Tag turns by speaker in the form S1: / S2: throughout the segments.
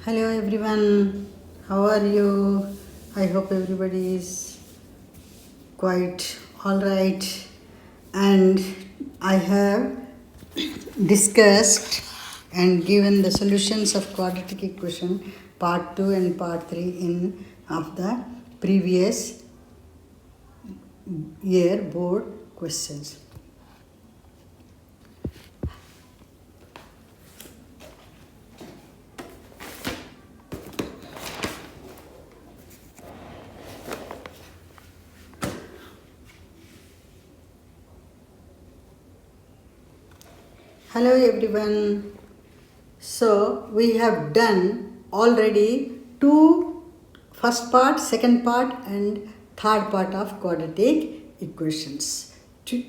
S1: Hello everyone, how are you? I hope everybody is quite alright. And I have discussed and given the solutions of quadratic equation part 2 and part 3 in of the previous year board questions. Hello everyone. So we have done already two first part, second part and third part of quadratic equations.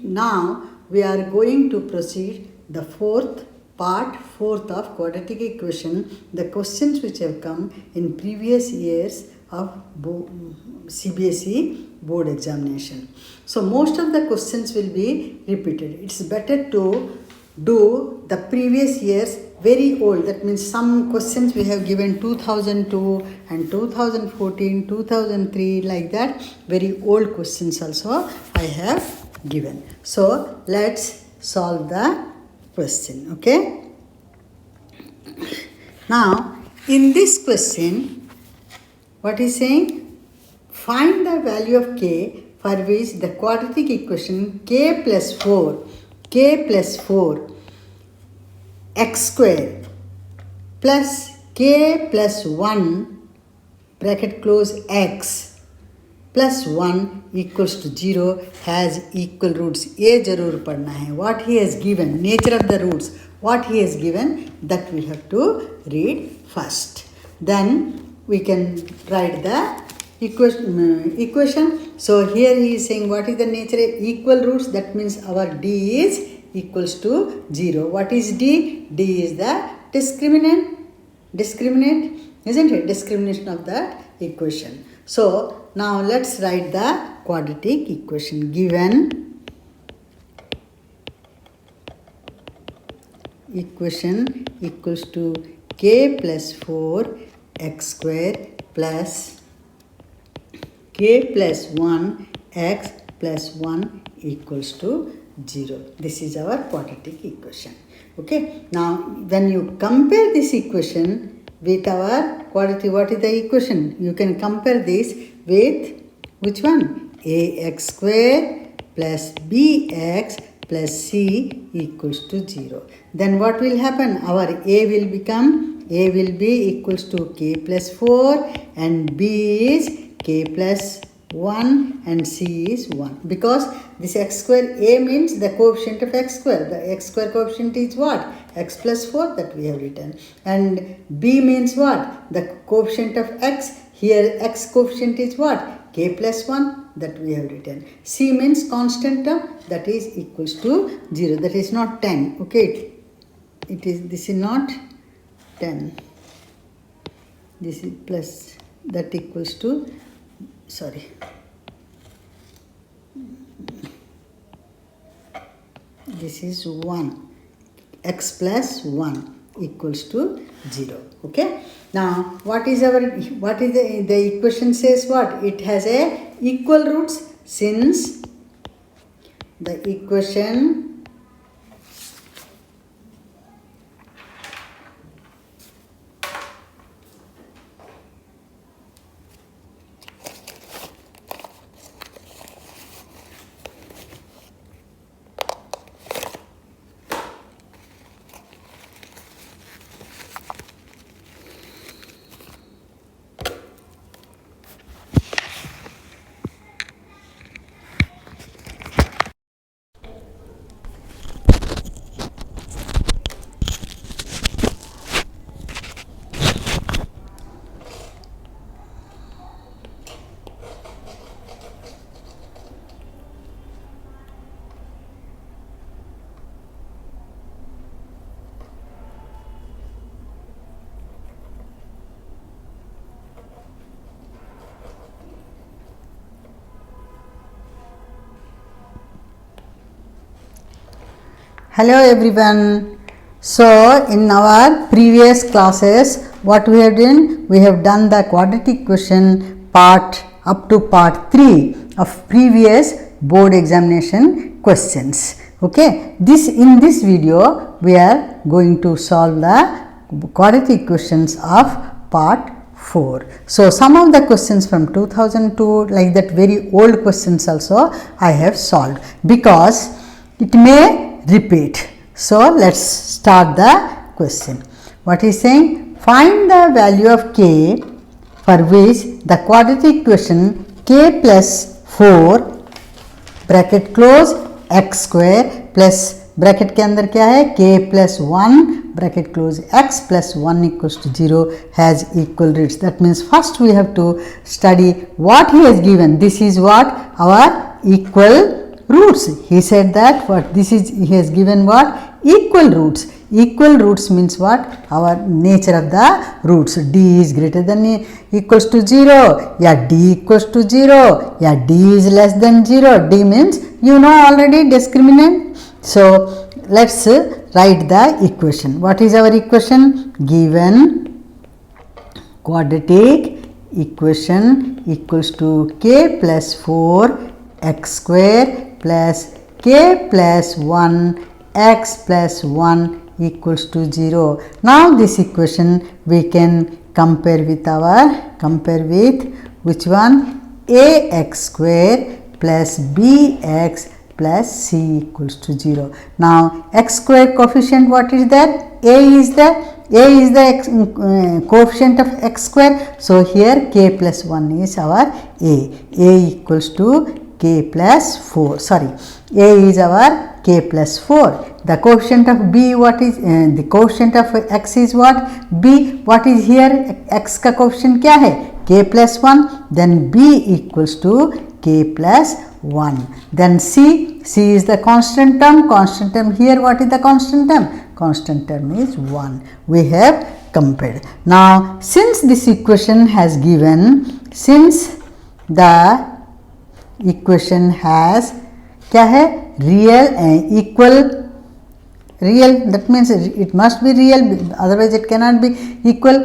S1: Now we are going to proceed the fourth part, fourth of quadratic equation, the questions which have come in previous years of CBSE board examination. So most of the questions will be repeated. It's better to do the previous years very old, that means some questions we have given 2002 and 2014 2003, like that very old questions also I have given. So let's solve the question. Okay, now in this question what is saying, find the value of k for which the quadratic equation k plus 4 x square plus k plus 1 bracket close x plus 1 equals to 0 has equal roots. ये जरूर पढ़ना है. What he has given, nature of the roots, what he has given, that we have to read first. Then we can write the equation. So here he is saying what is the nature of equal roots, that means our d is equals to 0. What is d? D is the discriminant, isn't it? Discriminant of that equation. So now let's write the quadratic equation. Given equation equals to k plus 4 x square plus k plus 1 x plus 1 equals to 0. This is our quadratic equation. Okay. Now when you compare this equation with our quadratic, what is the equation? You can compare this with which one? Ax square plus bx plus c equals to 0. Then what will happen? Our a will be equals to k plus 4 and b is k plus 1 and c is 1, because this x square, a means the coefficient of x square. The x square coefficient is what? X plus 4, that we have written. And b means what? The coefficient of x. Here x coefficient is what? K plus 1, that we have written. C means constant term, that is equals to 0. That is not 10. Okay, this is not 10. This is plus, that equals to, sorry, this is 1. X plus 1 equals to 0. Okay. Now what is the equation says what? It has a equal roots, since the equation Hello everyone. So in our previous classes what we have done? We have done the quadratic equation part up to part 3 of previous board examination questions. Okay, in this video we are going to solve the quadratic equations of part 4. So some of the questions from 2002, like that very old questions also I have solved, because it may repeat. So let's start the question. What is saying? Find the value of k for which the quadratic equation k plus 4 bracket close x square plus bracket के अंदर क्या है k plus 1 bracket close x plus 1 equals to 0 has equal roots. That means first we have to study what he has given. This is what our equal roots. He said that what this is, he has given what equal roots. Equal roots means what? Our nature of the roots. D is greater than equals to 0, yeah, D equals to 0, yeah, D is less than 0. D means you know already discriminant. So let's write the equation. What is our equation? Given quadratic equation equals to k plus 4 x square plus k plus 1 x plus 1 equals to 0. Now this equation we can compare with which one? Ax square plus bx plus c equals to 0. Now x square coefficient, what is that? A is the coefficient of x square. So here k plus 1 is our a. A equals to k plus 4, sorry, a is our k plus 4. The coefficient of b, what is the coefficient of x is what? B. What is here? X का coefficient क्या है? k plus 1. Then b equals to k plus 1. Then c is the constant term. Here what is the constant term? Constant term is 1. We have compared. Now since this equation has given, since the equation has क्या है? Equal, that means it must be real, otherwise it cannot be equal.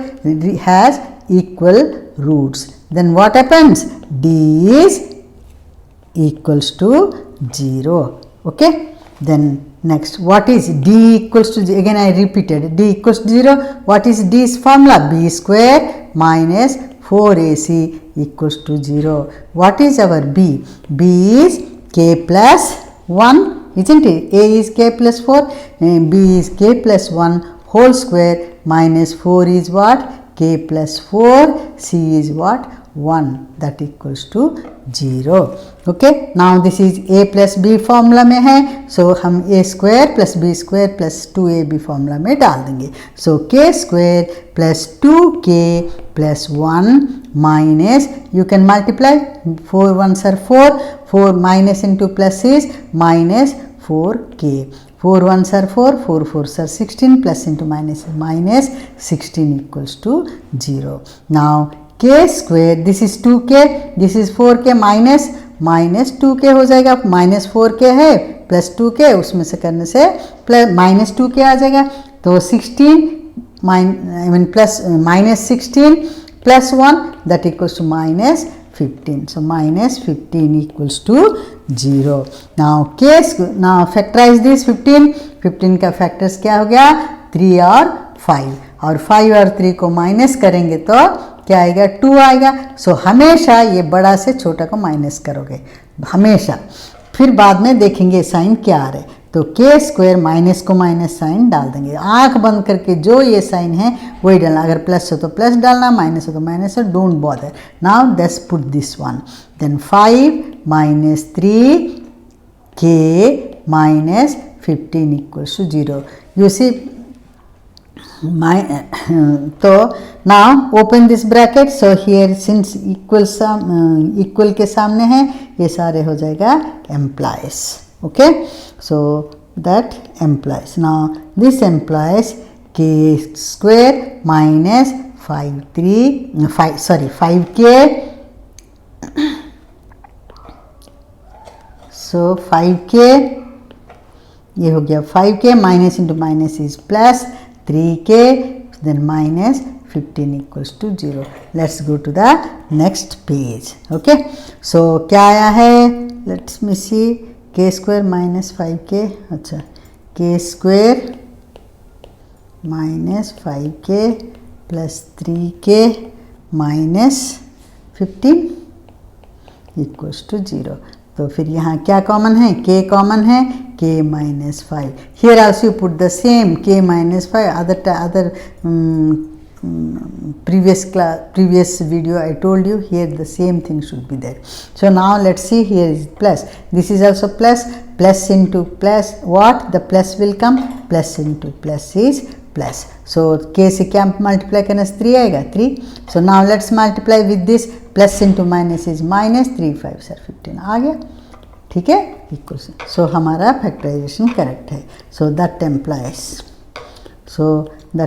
S1: Has equal roots. Then what happens? D is equals to 0. Okay, then next, what is D equals to, again I repeated, D equals to 0. What is D's formula? B square minus 4ac equals to 0. What is our b? B is k plus 1, isn't it? A is k plus 4 and b is k plus 1 whole square minus 4 is what? K plus 4, c is what? 1, that equals to 0. Okay, now this is a plus b formula में है, so हम a square plus b square plus 2ab formula में डाल देंगे. So k square plus 2k plus 1 minus, you can multiply, 4 ones are 4 minus into plus is minus 4k. 4 ones are 4 fours are 16, plus into minus 16 equals to 0. Now k square, this is 2k, this is 4k, minus 2k हो जाएगा, minus 4k है plus 2k, उसमें से करने से plus minus 2k आ जाएगा. तो 16 minus 16 plus 1, that equals to minus 15. So minus 15 equals to 0. Now now factorize this 15 का factors क्या हो गया? 3 और 5, और 5 और 3 को माइनस करेंगे तो क्या आएगा? 2 आएगा. सो हमेशा ये बड़ा से छोटा को माइनस करोगे हमेशा, फिर बाद में देखेंगे साइन क्या आ रहा है. तो के स्क्वायर माइनस को माइनस साइन डाल देंगे, आंख बंद करके जो ये साइन है वही डालना. अगर प्लस हो तो प्लस डालना, माइनस हो तो minus, don't bother. Now let's put this one. Then 5 minus 3k minus 15 equals to 0. You see, तो now open this bracket. So here since equal के सामने है ये सारे हो जाएगा implies. Okay, so that implies. Now this implies k square minus 5k. So 5k ये हो गया 5k, minus into minus is plus 3k, then minus 15 equals to 0. Let's go to the next page. Okay, so क्या आया है, let's me see, k square minus 5k, अच्छा k square minus 5k plus 3k minus 15 equals to 0. तो फिर यहाँ क्या common है, k common है, k minus 5. Here also you put the same k minus 5. Other previous video I told you, here the same thing should be there. So now let's see, here is plus. This is also plus. Plus into plus, what? The plus will come. Plus into plus is plus. So k से क्या multiply करना, 3 आएगा, 3. So now let's multiply with this. Plus into minus is minus, 3 5 sir 15 आ गया, ठीक है, equal. सो हमारा factorisation correct है. सो that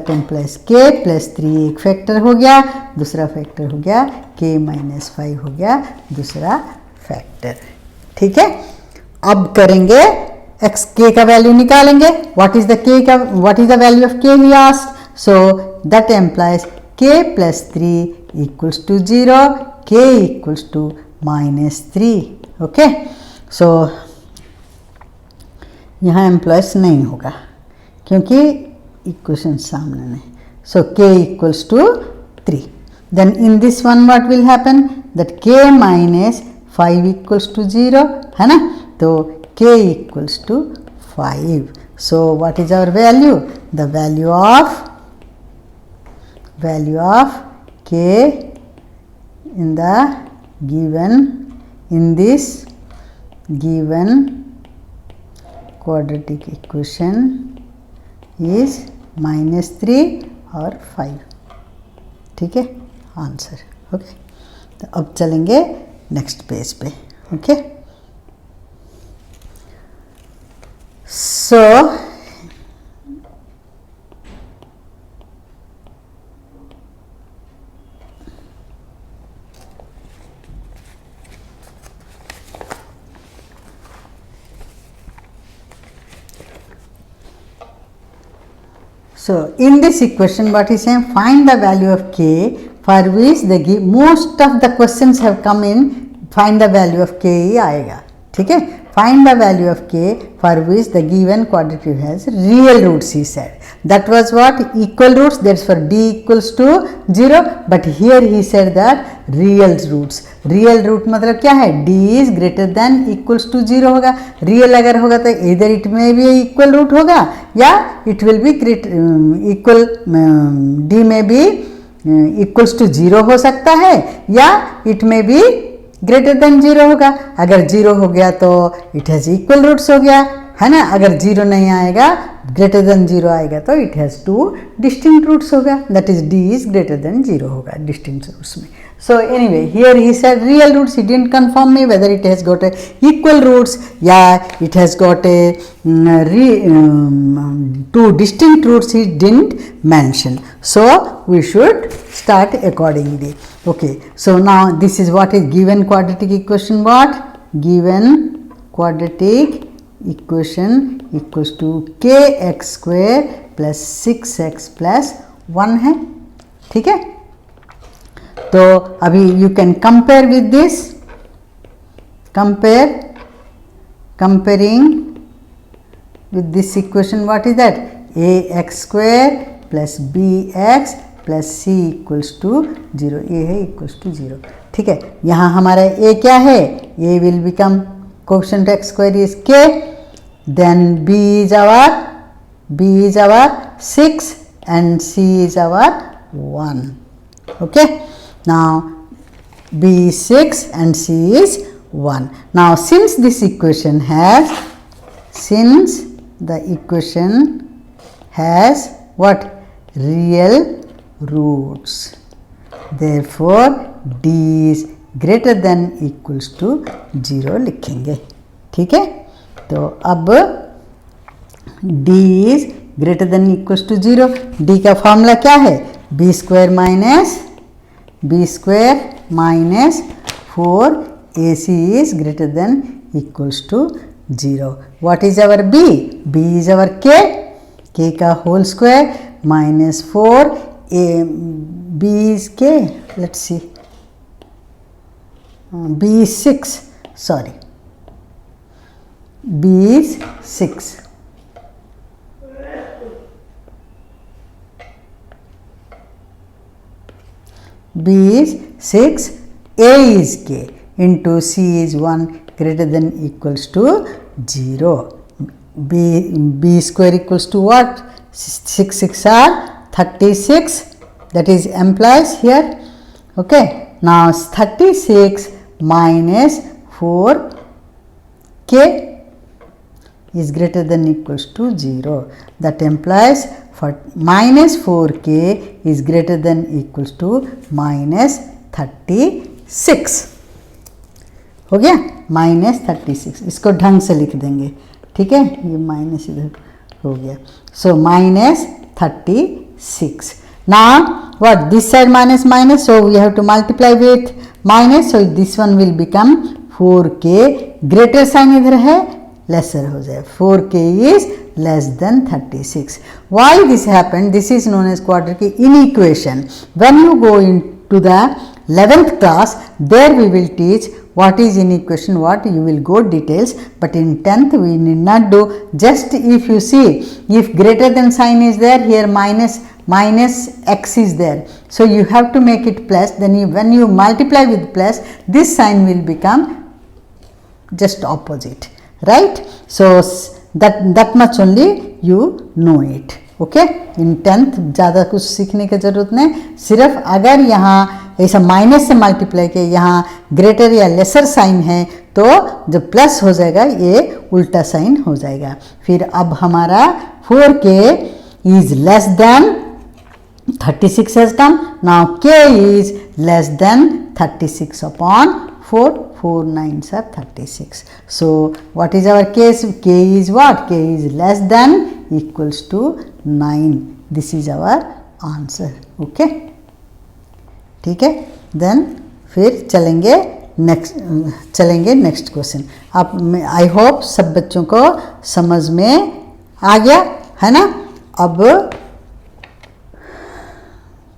S1: implies k plus 3 एक फैक्टर हो गया, दूसरा फैक्टर हो गया k माइनस 5 हो गया दूसरा फैक्टर, ठीक है. अब करेंगे x k का वैल्यू निकालेंगे. What is the value of k he asked. So that implies k plus 3 equals to 0, k equals to minus 3. Okay, so यहाँ एम्प्लॉयज नहीं होगा क्योंकि इक्वेशन सामने नहीं. So k equals to 3. Then in this one what will happen, that k minus 5 equals to 0 है ना. तो k equals to 5. So what is our value, the value of k in the given quadratic equation is -3 और 5, ठीक है, answer. Okay, तो अब चलेंगे next page पे. Okay, so So in this equation what is saying, find the value of k for which most of the questions have come in find the value of k ही आएगा, ठीक है. Find the value of k for which the given quadratic has real roots, he said. That was what, equal roots, that's for d equals to 0, but here he said that real roots. Real root मतलब क्या है, d is greater than equals to 0 होगा. real अगर होगा तो either it may be equal root होगा या it will be equal, d में भी equals to 0 हो सकता है या it may be greater than 0 होगा. अगर 0 हो गया तो इट हैज़ इक्वल रूट्स हो गया, है ना. अगर 0 नहीं आएगा, ग्रेटर देन 0 आएगा तो इट हैज़ 2 डिस्टिंक्ट रूट्स होगा, that is d is greater than 0 होगा डिस्टिंक्ट रूट्स में. So anyway here he said real roots, he didn't confirm me whether it has got a equal roots या it has got a 2 distinct roots, he didn't mention. So we should start accordingly. Okay, so now this is what is given quadratic equation. What given quadratic equation equals to kx square plus 6x plus 1 है, ठीक है. तो अभी you can compare with this, comparing with this equation. What is that, ax square plus bx plus c equals to 0, a है equals to 0, ठीक है. यहाँ हमारा a क्या है, a will become coefficient x square is k, then b is our 6 and c is our 1. Okay, now b is 6 and c is 1. Now since this equation has what, real roots, therefore d is greater than equals to 0 लिखेंगे, ठीक है. तो अब d is greater than equals to 0, d का formula क्या है, b square minus 4ac is greater than equals to 0. What is our b? b is our k का whole square minus 4 B is K, let's see, B is 6, sorry, B is 6. B is 6, A is K, into C is 1 greater than equals to 0. B square equals to what? 6 6 are 36, that is implies here. Okay, now 36 minus 4K is greater than equals to 0. That implies for minus 4K is greater than equals to minus 36. हो गया, minus 36. इसको ढंग से लिख देंगे, ठीक है, ये माइनस इधर हो गया. So minus 36. Now what, this side minus minus, so we have to multiply with minus, so this one will become 4K. Greater sign इधर है, लेसर हो जाए. 4K is less than 36. Why this happened? This is known as quadratic inequation. When you go into the 11th class, there we will teach what is inequation, what you will go details, but in 10th we need not do. Just if you see, if greater than sign is there, here minus x is there, so you have to make it plus, then when you multiply with plus, this sign will become just opposite, right? So that much only you know it. Okay, in 10th ज़्यादा कुछ सीखने की ज़रूरत नहीं, सिर्फ अगर यहाँ ऐसा माइनस से मल्टीप्लाई किया, यहाँ ग्रेटर या लेसर साइन है, तो जब प्लस हो जाएगा ये उल्टा साइन हो जाएगा. फिर अब हमारा 4K is less than 36 has come. Now K is less than 36 upon 4. 4 9s are 36. So what is our case? K is what? K is less than equals to 9. This is our answer. Okay, ठीक है. Then फिर चलेंगे next question. आप I hope सब बच्चों को समझ में आ गया है ना. अब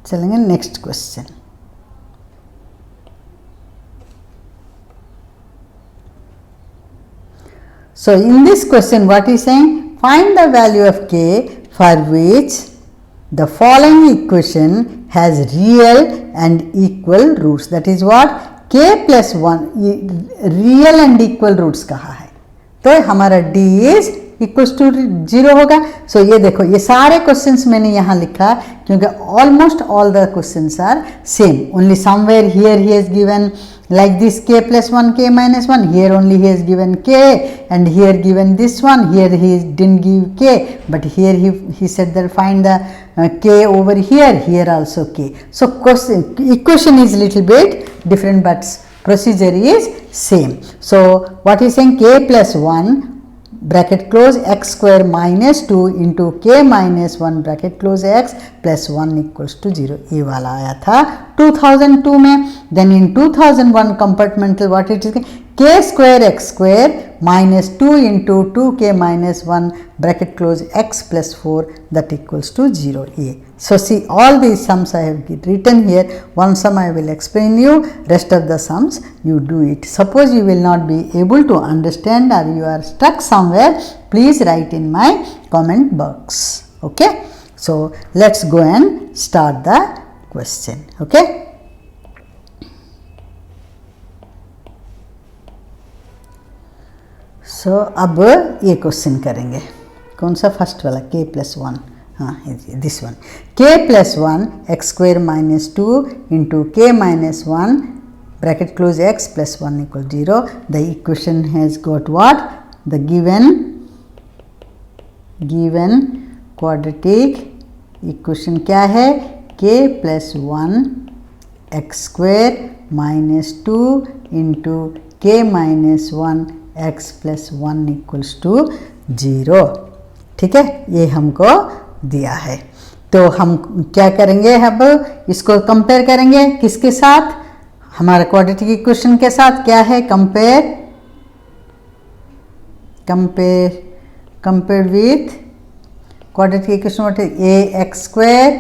S1: चलेंगे next question. So in this question what is saying? Find the value of K for which the following equation has real and equal roots. That is what? K plus 1 real and equal roots कहा है, तो हमारा D is equals to 0 होगा. So ये देखो, ये सारे questions मैंने यहाँ लिखा क्योंकि almost all the questions are same. Only somewhere here he has given like this K plus 1, K minus 1, here only he has given K, and here given this one, here he didn't give K, but here he said that find the K over here also K. So equation is little bit different, but procedure is same. So what is saying? K plus 1 bracket close x square minus 2 into K minus 1 bracket close x plus 1 equals to 0. ये वाला आया था 2002 में. Then in 2001 compartmental what it is? K square x square minus 2 into 2K minus 1 bracket close x plus 4 that equals to 0. A. So see, all these sums I have written here. One sum I will explain you, rest of the sums you do it. Suppose you will not be able to understand or you are stuck somewhere, please write in my comment box. Okay, so let's go and start the question. Okay, so अब ये question करेंगे. कौन सा? First वाला, K plus 1. हाँ, this one. K plus 1 x square minus 2 into K minus 1 bracket close x plus 1 equals 0. The equation has got what? The given quadratic equation क्या है? K plus 1 x square minus 2 into K minus 1 x plus 1 equals to 0. ठीक है, ये हमको दिया है. तो हम क्या करेंगे? अब इसको कंपेयर करेंगे किसके साथ? हमारा क्वाड्रेटिक इक्वेशन के साथ. क्या है? Compare with quadratic equation. What is? a x square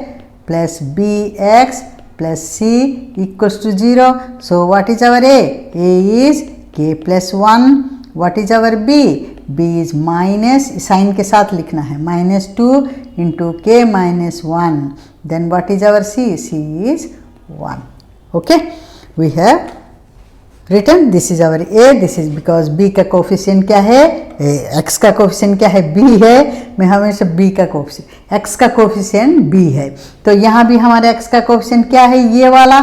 S1: plus bx plus c equals to 0. So what is our a? A is k plus 1. What is our b? b is minus, sign के साथ लिखना है, -2 into k minus 1. Then what is our c? c is 1. Okay, we have written this is our a. This is because b का coefficient क्या है? x का coefficient क्या है? b है. मैं हमेशा b का कोफिशिएंट, x का कोफिशिएंट b है. तो यहाँ भी हमारे x का कोफिशिएंट क्या है? ये वाला.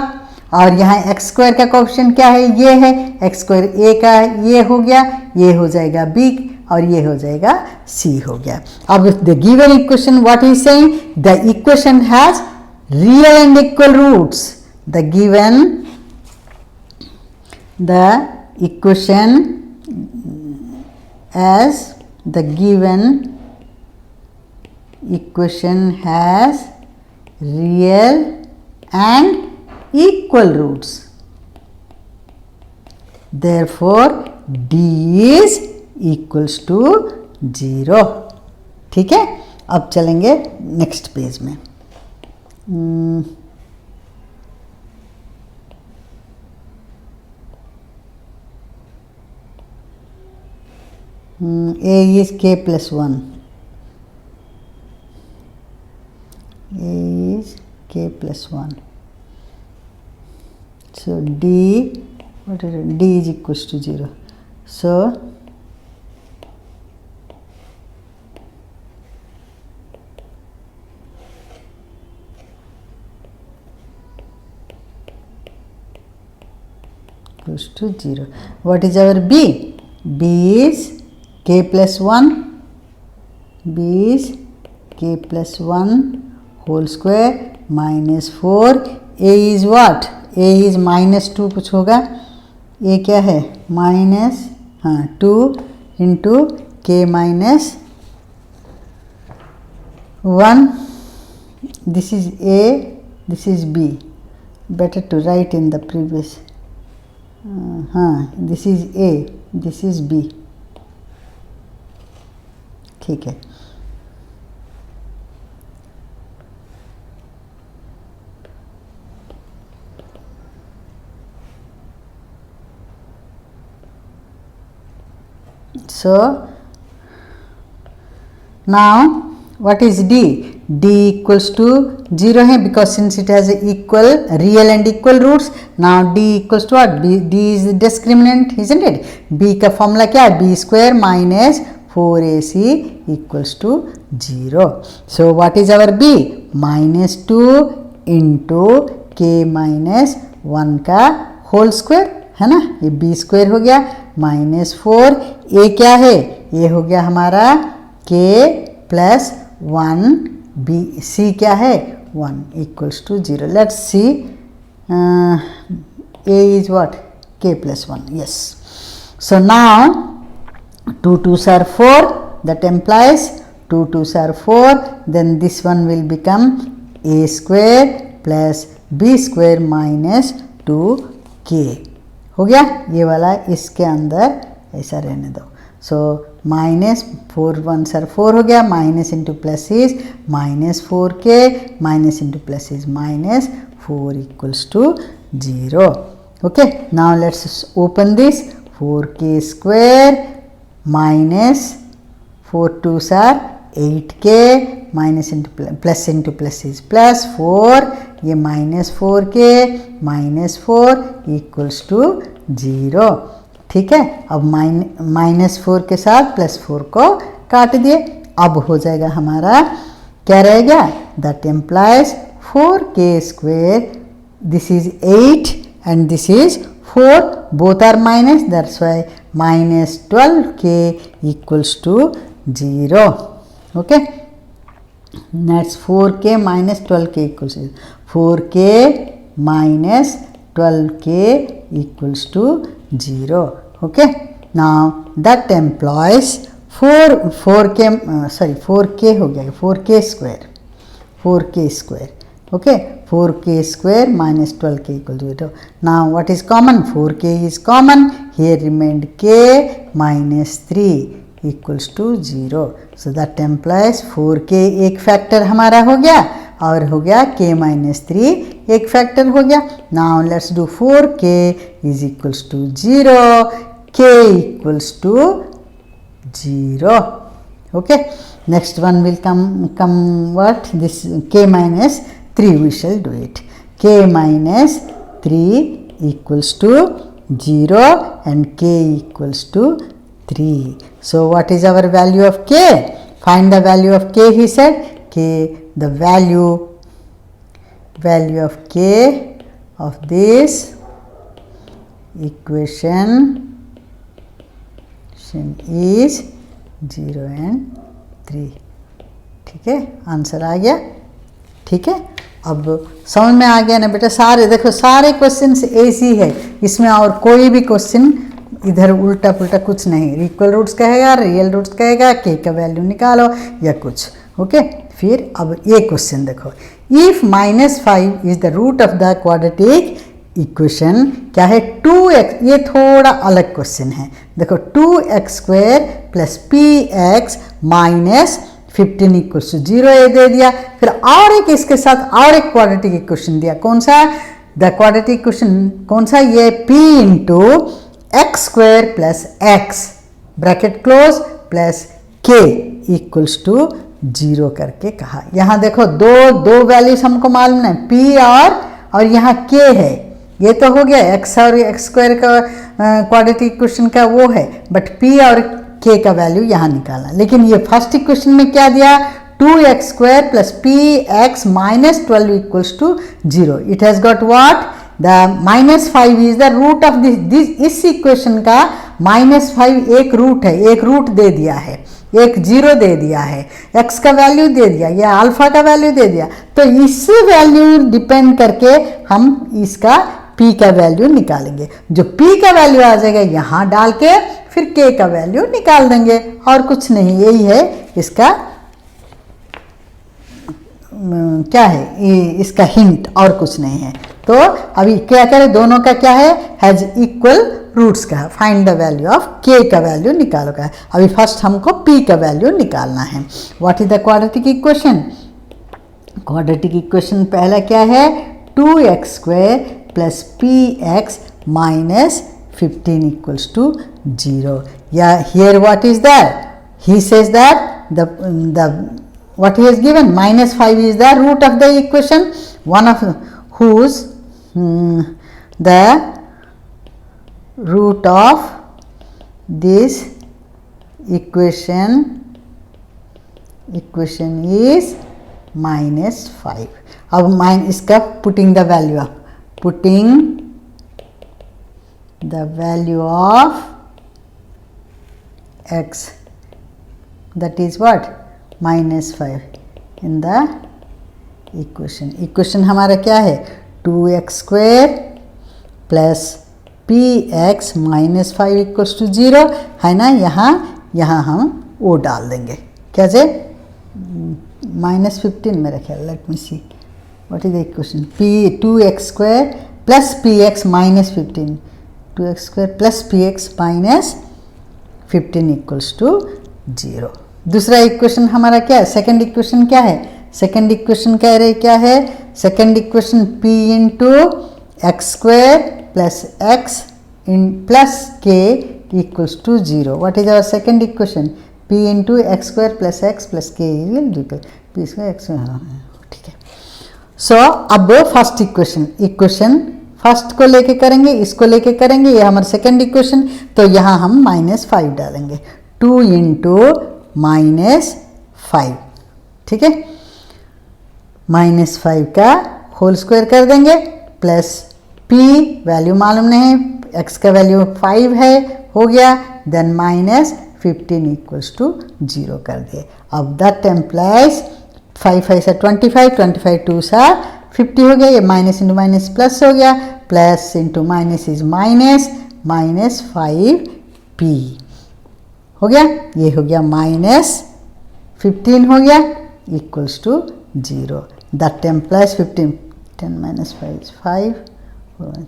S1: और यहाँ एक्स स्क्वायर का कोफिशिएंट क्या है? ये है. एक्स स्क्वायर ए का ये हो गया, ये हो जाएगा b और ये हो जाएगा c हो गया. अब the given equation what is saying? The equation has real and equal roots. The given, the equation as the given equation has real and equal roots. Therefore d is equals to 0. ठीक है, अब चलेंगे next page में. A is k plus 1. A is k plus 1. So d, what is it? D is equals to 0. So equals to 0. What is our b? B is k plus 1. b is k plus 1 whole square minus 4. a is what? a is -2 कुछ होगा. a क्या है? Minus 2 into k minus 1. This is a, this is b. Better to write in the previous. This is a, this is b. ठीक है. So now what is d? d equals to 0 है because since it has equal real and equal roots. Now d equals to what? d is discriminant, isn't it? b का formula क्या है? b square minus 4ac equals to 0. So what is our b? -2 into k minus 1 का whole square है ना. ये b square हो गया. -4. a क्या है? ये हो गया हमारा k plus 1. b c क्या है? 1 equals to 0. Let's see. A is what? k plus 1. Yes. So now 2 2s are 4. That implies 2 2s are 4. Then this one will become a square plus b square minus 2k. हो गया. ये वाला इसके अंदर ऐसा रहने दो. So minus 4 1s are 4 हो गया. Minus into plus is minus 4k. Minus into plus is minus 4 equals to 0. Okay. Now let's open this. 4k square minus 4 2s are 8k. Minus into plus is plus 4. ये minus 4k minus 4 equals to 0. ठीक है. अब -4 के साथ +4 को काट दिए. अब हो जाएगा हमारा क्या रहेगा? That implies 4k square. This is 8 and this is 4. Both are minus. That's why -12k equals to 0. Okay. Next 4k minus 12k equals to 4k minus 12k equals to 0. Okay. Now that implies 4k हो गया. 4k square. 4k square. Okay. 4k square minus 12k equals to 0. Now what is common? 4k is common. Here remained k minus 3 equals to 0. So that implies 4k एक factor हमारा हो गया और हो गया k-3 एक फैक्टर हो गया. Now let's do 4k is equals to 0, k equals to 0. Okay, next one will convert this k-3, we shall do it. k-3 equals to 0 and k equals to 3. So what is our value of k? Find the value of k, he said. K, the value of k of this equation is 0 and 3. ठीक है, answer आ गया. ठीक है, अब समझ में आ गया ना बेटा. सारे देखो, सारे क्वेश्चंस ऐसी है, इसमें और कोई भी क्वेश्चन इधर उल्टा पुल्टा कुछ नहीं. इक्वल रूट्स कहेगा, रियल रूट्स कहेगा, के का वैल्यू निकालो या कुछ. ओके, फिर अब ये क्वेश्चन देखो. If -5 is the root of the quadratic equation, क्या है 2x. ये थोड़ा अलग क्वेश्चन है. देखो 2x² plus px minus 15 equals to 0 ये दे दिया. फिर और एक इसके साथ और एक क्वाड्रेटिक इक्वेशन दिया. कौन सा? द क्वाड्रेटिक इक्वेशन कौन सा? ये p into x² plus x bracket close plus k equals to 0 करके कहा. यहाँ देखो दो वैल्यूज हमको मालूम है, p और यहाँ k है. ये तो हो गया x और x² का क्वाड्रेटिक इक्वेशन का वो है, बट p और k का वैल्यू यहाँ निकालना. लेकिन ये फर्स्ट इक्वेशन में क्या दिया? 2x² plus px minus 12 equals to 0. It has got what? The -5 is the root of this. इस इक्वेशन का -5 एक रूट है, एक रूट दे दिया है, एक 0 दे दिया है, x का वैल्यू दे दिया, या अल्फा का वैल्यू दे दिया. तो इस वैल्यू डिपेंड करके हम इसका p का वैल्यू निकालेंगे. जो p का वैल्यू आ जाएगा यहाँ डाल के फिर k का वैल्यू निकाल देंगे, और कुछ नहीं. यही है इसका क्या है, इसका हिंट, और कुछ नहीं है. तो अभी क्या करें, दोनों का क्या है, हैज इक्वल रूट्स का. Find the value of k का वैल्यू निकालो का. अभी फर्स्ट हमको p का वैल्यू निकालना है. What is the quadratic equation? Quadratic equation पहला क्या है? 2x² plus px minus 15 equals to 0. Yeah, here what is that? He says that the what he has given, -5 is the root of the equation, one of whose the root of this equation is -5. अब इसका putting the value of x, that is what? -5 in the equation हमारा क्या है? 2x² plus px minus 5 equals to 0 है ना. यहाँ हम वो डाल देंगे. क्या से? -15 मेरा ख्याल. Let me see what is the equation. 2x² plus px minus 15, 2x² plus px minus 15 equals to 0. दूसरा इक्वेशन हमारा क्या है? सेकंड इक्वेशन क्या है? सेकंड इक्वेशन कह रहे क्या है? Second equation p into x² plus x in plus k equals to 0. What is our second equation? p into x² plus x plus k is p square x. ठीक है. सो अब first equation first को लेके करेंगे, इसको लेके करेंगे, ये हमारा सेकंड इक्वेशन. तो यहाँ हम -5 डालेंगे. 2 इंटू -5. ठीक है, -5 का होल स्क्वायर कर देंगे प्लस p वैल्यू मालूम नहीं, x का वैल्यू 5 है, हो गया. देन -15 इक्वल्स टू 0 कर दिए. अब दैट एम्प्लाइज 5 5 से 25, 25 2 सा 50 हो गया. ये माइनस इंटू माइनस प्लस हो गया, plus into minus is minus, -5p हो गया. ये हो गया -15 हो गया equals to 0. That implies 15 10 minus 5 is 5,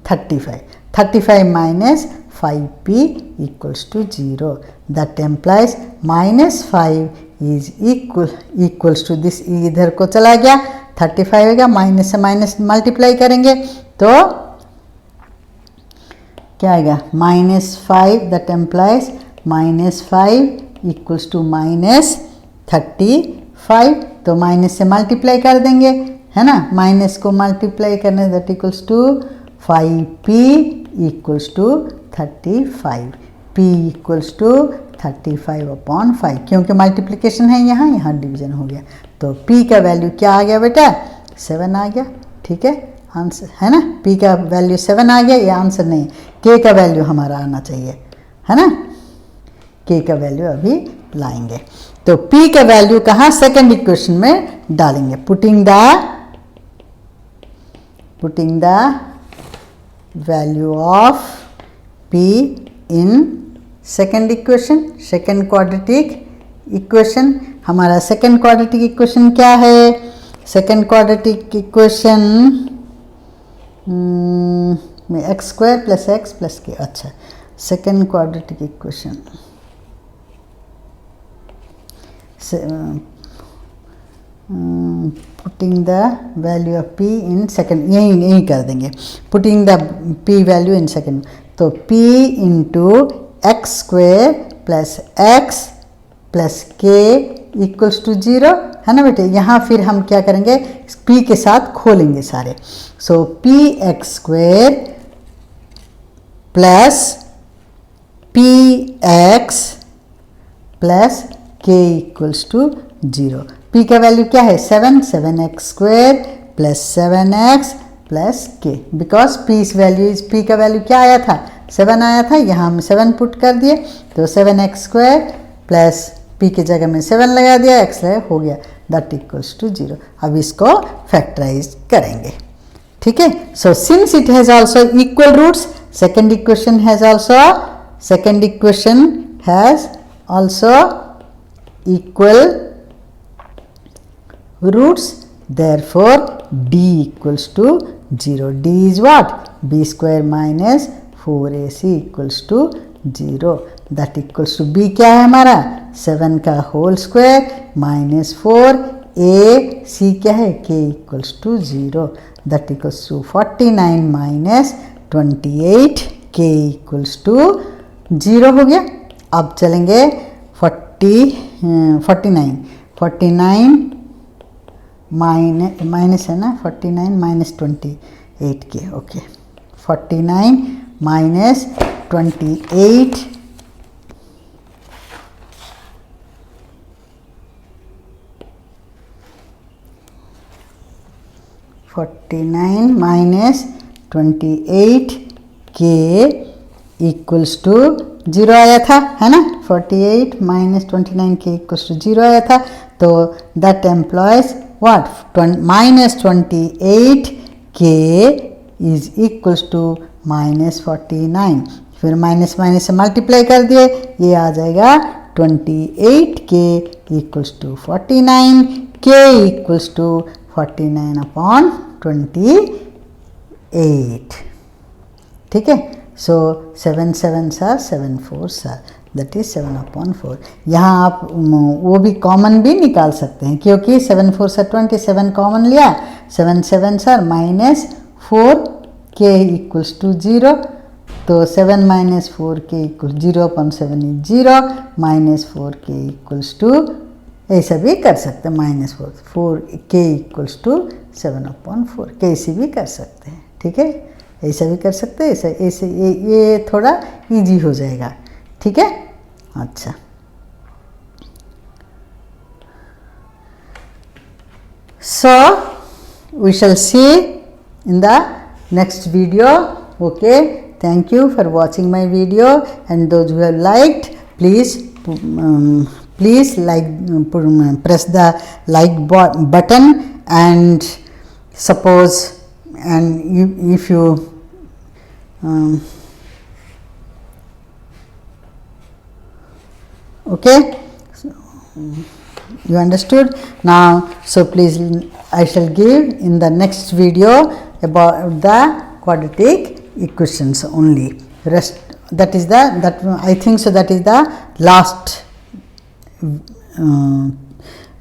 S1: 35. 35 minus 5p equals to 0. That implies -5 is equals to this, इधर को चला गया 35 आएगा, माइनस से माइनस मल्टीप्लाई करेंगे तो क्या आएगा -5, दैट एम्प्लाइज -5 इक्वल्स टू -35, तो माइनस से मल्टीप्लाई कर देंगे, है ना, माइनस को मल्टीप्लाई करने that equals to 5p equals to 35, p equals to 35/5, क्योंकि मल्टीप्लिकेशन है यहाँ डिवीजन हो गया, तो p का वैल्यू क्या आ गया बेटा 7 आ गया। ठीक है, आंसर है ना, p का वैल्यू 7 आ गया, ये आंसर नहीं, k का वैल्यू हमारा आना चाहिए, है ना, k का वैल्यू अभी लाएंगे, तो p का वैल्यू कहाँ सेकंड इक्वेशन में डालेंगे, putting the value of p in second equation, second quadratic equation. हमारा सेकेंड क्वाड्रेटिक इक्वेशन क्या है, सेकेंड क्वाड्रेटिक इक्वेशन में x² + x + k, अच्छा second quadratic equation putting the value of p in second, यही कर देंगे, putting the p value in second, तो p into x² + x + k equals to 0, है ना बेटे। यहाँ फिर हम क्या करेंगे, p के साथ खोलेंगे सारे, so px² + px + k equals to 0। p का वैल्यू क्या है 7, 7x² + 7x + k, because p का वैल्यू क्या आया था 7 आया था, यहाँ हम 7 पुट कर दिए, तो 7x² + p की जगह में 7 लगा दिया, x हो गया, दैट इक्वल्स टू 0। अब इसको फैक्टराइज करेंगे, ठीक है। So since it has also equal roots, second equation has also equal roots, therefore d equals to 0. d is what, b² - 4ac equals to 0, that equals to b क्या है हमारा 7 का whole square -4 a c क्या है k equals to 0, that equals to 49 - 28 k equals to 0 हो गया। अब चलेंगे 49 माइनस है ना, 49 - 28 के, ओके 49 - 28 के इक्वल्स टू 0 आया था, है ना, 48 - 29 के इक्वल्स टू 0 आया था, तो that employees what, -28 k is equals to -49, फिर माइनस माइनस से मल्टीप्लाई कर दिए, ये आ जाएगा 28 k equals to 49, k equals to 49/28, ठीक है। सो 7 7s are 7 4s are, that is 7/4। यहाँ आप वो भी कॉमन भी निकाल सकते हैं, क्योंकि 7 4s are 27 कॉमन लिया, 7 7s are -4 k equals to 0, तो 7 - 4 k equals 0/7 is 0, -4 k equals to, ऐसा भी कर सकते हैं, -4 k equals to 7/4, कैसे भी कर सकते हैं, ठीक है, ऐसा भी कर सकते हैं, ऐसे ये थोड़ा इजी हो जाएगा, ठीक है। अच्छा, so we shall see in the next video. Okay, thank you for watching my video, and those who have liked, please like, press the like button, and suppose, and if you okay, you understood now, so please I shall give in the next video about the quadratic equations only, rest that is the, that I think so, that is the last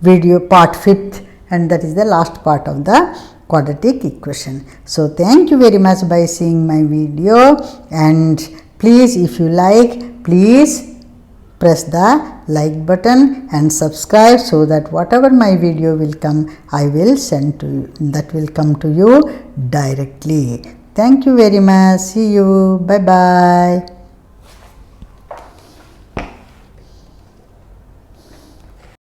S1: video, part 5th and that is the last part of the quadratic equation. So thank you very much by seeing my video, and please, if you like, please press the like button and subscribe, so that whatever my video will come, I will send to you, that will come to you directly. Thank you very much. See you. Bye bye.